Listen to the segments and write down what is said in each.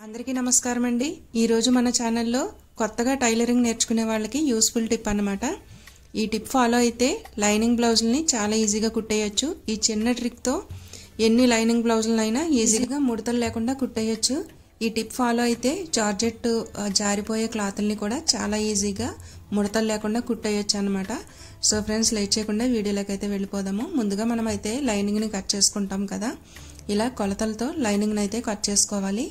అందరికీ నమస్కారం అండి। ఈ రోజు మన ఛానల్లో కొత్తగా టైలరింగ్ నేర్చుకునే వాళ్ళకి యూస్ఫుల్ టిప్ అన్నమాట। ఈ టిప్ ఫాలో అయితే లైనింగ్ బ్లౌజుల్ని చాలా ఈజీగా కుట్టేయొచ్చు। ఈ చిన్న ట్రిక్ తో ఎన్ని లైనింగ్ బ్లౌజులైనా ఈజీగా ముడతలు లేకుండా కుట్టేయొచ్చు। ఈ టిప్ ఫాలో అయితే జార్జెట్ జారిపోయే క్లాత్ల్ని కూడా చాలా ఈజీగా ముడతలు లేకుండా కుట్టేయొచ్చు అన్నమాట। సో ఫ్రెండ్స్, లేట్ చేయకుండా వీడియోలోకి అయితే వెళ్ళిపోదాము। ముందుగా మనం అయితే లైనింగ్ ని కట్ చేసుకుంటాం కదా, ఇలా కొలతలతో లైనింగ్ ని అయితే కట్ చేసుకోవాలి।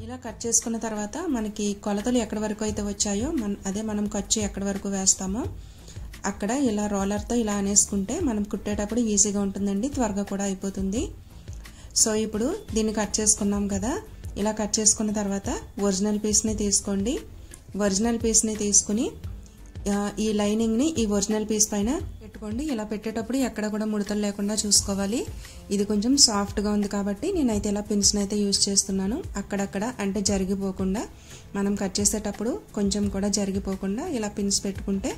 ఇలా కట్ చేసుకున్న తర్వాత మనకి కొలతలు ఎక్కడి వరకు అయితే వచ్చాయో అదే మనం ఖర్చు ఎక్కడి వరకు వేస్తామో అక్కడ ఇలా రోలర్తో ఇలా అనేసుకుంటే మనం కుట్టేటప్పుడు ఈజీగా ఉంటుందండి, త్వరగా కూడా అయిపోతుంది। సో ఇప్పుడు దీన్ని కట్ చేసుకున్నాం కదా, ఇలా కట్ చేసుకున్న తర్వాత ఒరిజినల్ పీస్ని తీసుకోండి। ఒరిజినల్ పీస్ని తీసుకుని ఈ లైనింగ్ని ఈ ఒరిజినల్ పీస్ పైన పెట్టుకోండి। ఇలా పెట్టేటప్పుడు ఎక్కడ కూడా ముడతలు లేకుండా చూసుకోవాలి। ఇది కొంచెం సాఫ్ట్గా ఉంది కాబట్టి నేనైతే ఇలా పిన్స్ని అయితే యూజ్ చేస్తున్నాను। అక్కడక్కడ అంటే జరిగిపోకుండా, మనం కట్ చేసేటప్పుడు కొంచెం కూడా జరిగిపోకుండా ఇలా పిన్స్ పెట్టుకుంటే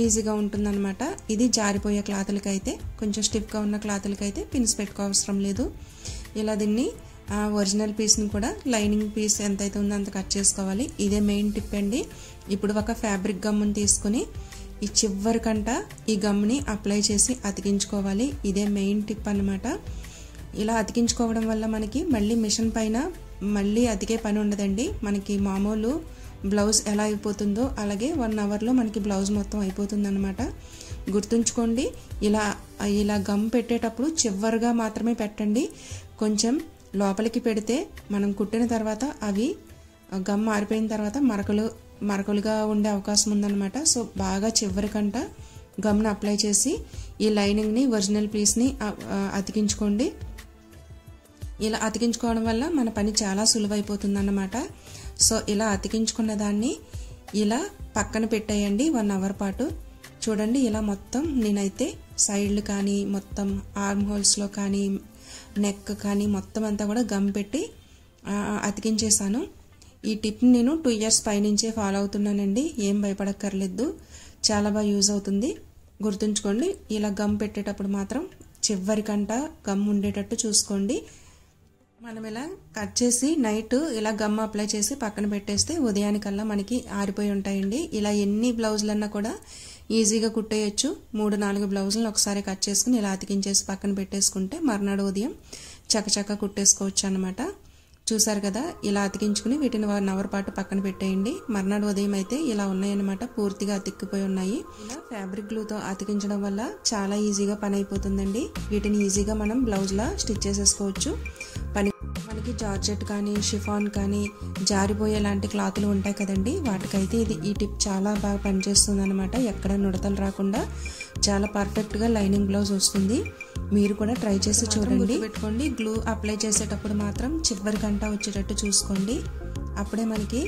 ఈజీగా ఉంటుందన్నమాట। ఇది జారిపోయే క్లాతులకైతే, కొంచెం స్టిఫ్గా ఉన్న క్లాతులకైతే పిన్స్ పెట్టుకోవసరం లేదు। ఇలా దీన్ని ఒరిజినల్ పీస్ని కూడా లైనింగ్ పీస్ ఎంతైతే ఉందో అంత కట్ చేసుకోవాలి। ఇదే మెయిన్ టిప్ అండి। ఇప్పుడు ఒక ఫ్యాబ్రిక్ గమ్ముని తీసుకుని ఈ చివరికంట ఈ గమ్ని అప్లై చేసి అతికించుకోవాలి। ఇదే మెయిన్ టిప్ అన్నమాట। ఇలా అతికించుకోవడం వల్ల మనకి మళ్ళీ మిషన్ పైన మళ్ళీ అతికే పని ఉండదండి। మనకి మామూలు బ్లౌజ్ ఎలా అయిపోతుందో అలాగే 1 అవర్లో మనకి బ్లౌజ్ మొత్తం అయిపోతుంది అన్నమాట। గుర్తుంచుకోండి, ఇలా గమ్ పెట్టేటప్పుడు చివరిగా మాత్రమే పెట్టండి। కొంచెం లోపలికి పెడితే మనం కుట్టిన తర్వాత అవి గమ్ ఆరిపోయిన తర్వాత మరకలుగా ఉండే అవకాశం ఉందన్నమాట। సో బాగా చివరికంట గమ్ని అప్లై చేసి ఈ లైనింగ్ని ఒరిజినల్ పీస్ని అతికించుకోండి। ఇలా అతికించుకోవడం వల్ల మన పని చాలా సులువైపోతుంది అన్నమాట। సో ఇలా అతికించుకున్న దాన్ని ఇలా పక్కన పెట్టేయండి 1 అవర్ పాటు। చూడండి, ఇలా మొత్తం నేనైతే సైడ్లు కానీ మొత్తం ఆర్మ్ హోల్స్లో కానీ నెక్ కానీ మొత్తం అంతా కూడా గమ్ పెట్టి అతికించేసాను। ఈ టిప్ని నేను 2 ఇయర్స్ పైనుంచే ఫాలో అవుతున్నానండి, ఏం భయపడక్కర్లేదు, చాలా బాగా యూజ్ అవుతుంది। గుర్తుంచుకోండి, ఇలా గమ్ పెట్టేటప్పుడు మాత్రం చివరికంట గమ్ ఉండేటట్టు చూసుకోండి। మనం ఇలా కట్ చేసి నైట్ ఇలా గమ్ అప్లై చేసి పక్కన పెట్టేస్తే ఉదయానికల్లా మనకి ఆరిపోయి ఉంటాయండి। ఇలా ఎన్ని బ్లౌజులన్నా కూడా ఈజీగా కుట్టేయచ్చు। 3-4 బ్లౌజులను ఒకసారి కట్ చేసుకుని ఇలా అతికించేసి పక్కన పెట్టేసుకుంటే మర్నాడు ఉదయం చకచక కుట్టేసుకోవచ్చు అన్నమాట। చూసారు కదా, ఇలా అతికించుకుని వీటిని 1 అవర్ పాటు పక్కన పెట్టేయండి। మర్నాడు ఉదయం అయితే ఇలా ఉన్నాయన్నమాట, పూర్తిగా అతికిపోయి ఉన్నాయి। ఇలా ఫ్యాబ్రిక్ గ్లూతో అతికించడం వల్ల చాలా ఈజీగా పని అయిపోతుందండి। వీటిని ఈజీగా మనం బ్లౌజ్లా స్టిచ్ చేసేసుకోవచ్చు। మనకి జార్జెట్ కానీ షిఫాన్ కానీ జారిపోయే లాంటి క్లాతులు ఉంటాయి కదండి, వాటికైతే ఈ టిప్ చాలా బాగా పనిచేస్తుంది అనమాట। ఎక్కడ నుడతలు రాకుండా చాలా పర్ఫెక్ట్గా లైనింగ్ బ్లౌజ్ వస్తుంది। మీరు కూడా ట్రై చేసి చూడండి। పెట్టుకోండి, గ్లూ అప్లై చేసేటప్పుడు మాత్రం చివరి గంట వచ్చేటట్టు చూసుకోండి, అప్పుడే మనకి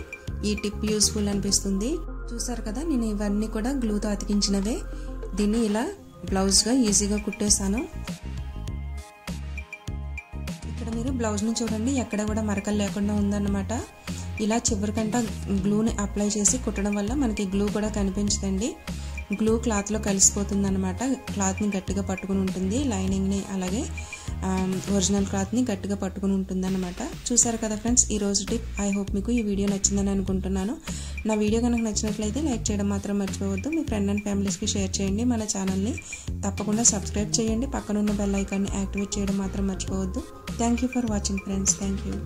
ఈ టిప్ యూస్ఫుల్ అనిపిస్తుంది। చూసారు కదా, నేను ఇవన్నీ కూడా గ్లూతో అతికించినవే। దీన్ని ఇలా బ్లౌజ్గా ఈజీగా కుట్టేశాను। ఇక్కడ మీరు బ్లౌజ్ని చూడండి, ఎక్కడ కూడా మరకలు లేకుండా ఉందన్నమాట। ఇలా చివరికంట గ్లూని అప్లై చేసి కుట్టడం వల్ల మనకి గ్లూ కూడా కనిపించదండి, గ్లూ క్లాత్లో కలిసిపోతుంది అనమాట। క్లాత్ని గట్టిగా పట్టుకుని ఉంటుంది, లైనింగ్ని అలాగే ఒరిజినల్ క్లాత్ని గట్టిగా పట్టుకుని ఉంటుంది అనమాట। చూసారు కదా ఫ్రెండ్స్, ఈ రోజు టిప్। ఐ హోప్ మీకు ఈ వీడియో నచ్చిందని అనుకుంటున్నాను। నా వీడియో కనుక నచ్చినట్లయితే లైక్ చేయడం మాత్రం మర్చిపోవద్దు, మీ ఫ్రెండ్ అండ్ ఫ్యామిలీస్కి షేర్ చేయండి। మన ఛానల్ని తప్పకుండా సబ్స్క్రైబ్ చేయండి, పక్కనున్న బెల్ ఐకాన్ని యాక్టివేట్ చేయడం మాత్రం మర్చిపోవద్దు। Thank you for watching friends, thank you.